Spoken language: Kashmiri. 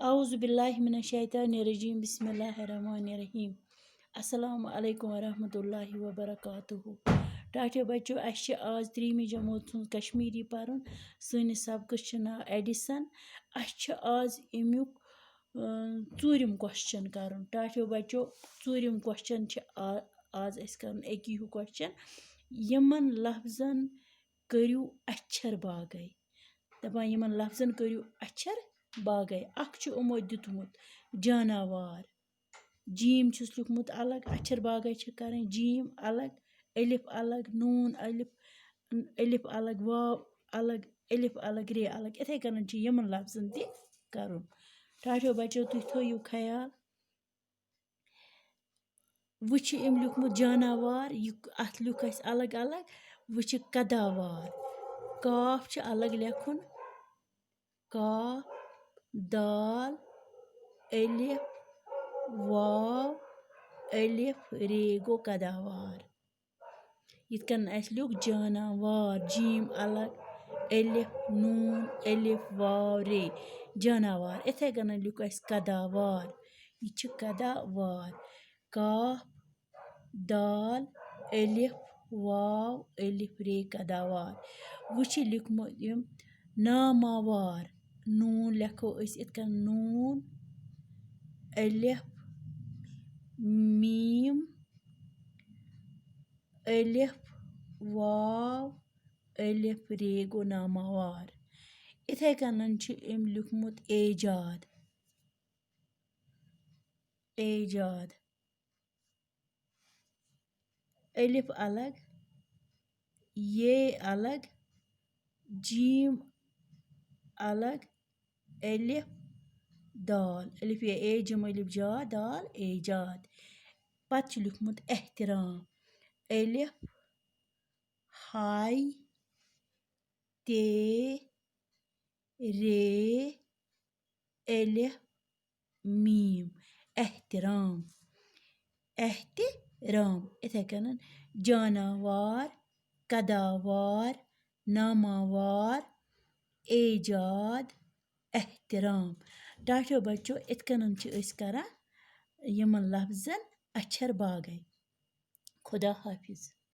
اعوذ باللہ من الشیطان الرجیم بسم اللہ الرحمن الرحیم السلام علیکم ورحمۃ اللہ وبرکاتہ ٹاٹھیو بچو اَسہِ چھِ آز 3 جمٲژ ہُنٛد کشمیٖری پَرُن سٲنِس سبقس چھُ ناو ایڈِسن اَسہِ چھُ آز اَمیُک ژوٗرِم کوسچن کَرُن ٹاٹھیو بچو ژوٗرِم کوسچن چھِ آز اَسہِ کَرُن أکی ہیوٗ کوسچن یِمن لفظن کٔرِو اچھر باگے دَپان یِمن لفظن کٔرِو اچھر باگے اکھ چھُ یِمو دیُتمُت جاناوار جیٖم چھُس لیوٗکھمُت الگ اچھر باگے چھِ کَرٕنۍ جیٖم الگ الف الگ نوٗن الف الگ واو الگ الف الگ رے الگ اِتھَے کٔنۍ چھِ یِمن لفظن تہِ کَرُن ٹاٹھیو بچو تُہۍ تھٲیِو خیال وۄنۍ چھُ أمۍ لیوٗکھمُت جاناوار یہِ اَتھ لیوٗکھ اَسہِ الگ الگ وۄنۍ چھِ کداوار کاف چھُ الگ لیکھُن کاف دال الف واو الف رے گوٚو کداوار یِتھ کٔنۍ اَسہِ لیوٗکھ جاناوار جیٖم الگ الف نوٗن الف واو رے جاناوار اِتھَے کٔنۍ لیوٗکھ اَسہِ کداوار یہِ چھِ کداوار کاف دال الف واو الف رے کداوار وۄنۍ چھِ لیوٗکھمُت یِم ناماوار نوٗن لیکھو أسۍ یِتھ کٔنۍ نوٗن الف میٖم الف واو الف رے گوٚو ناماوار اِتھَے کٔنۍ چھُ أمۍ لیوٗکھمُت ایجاد ایجاد الف الگ یہ الگ جیٖم الگ الف دال الف یا اے جِم الف جا دال ایجاد پتہٕ چھُ لیوٗکھمُت احترام الف ہاے تے رے الف میٖم احترام احترام اِتھَے کٔنۍ جاناوار کداوار ناماوار ایجاد احترام ٹاٹھیو بچو اِتھ کٔنۍ چھِ أسۍ کَران یِمن لفظن اچھر باگے خدا حافظ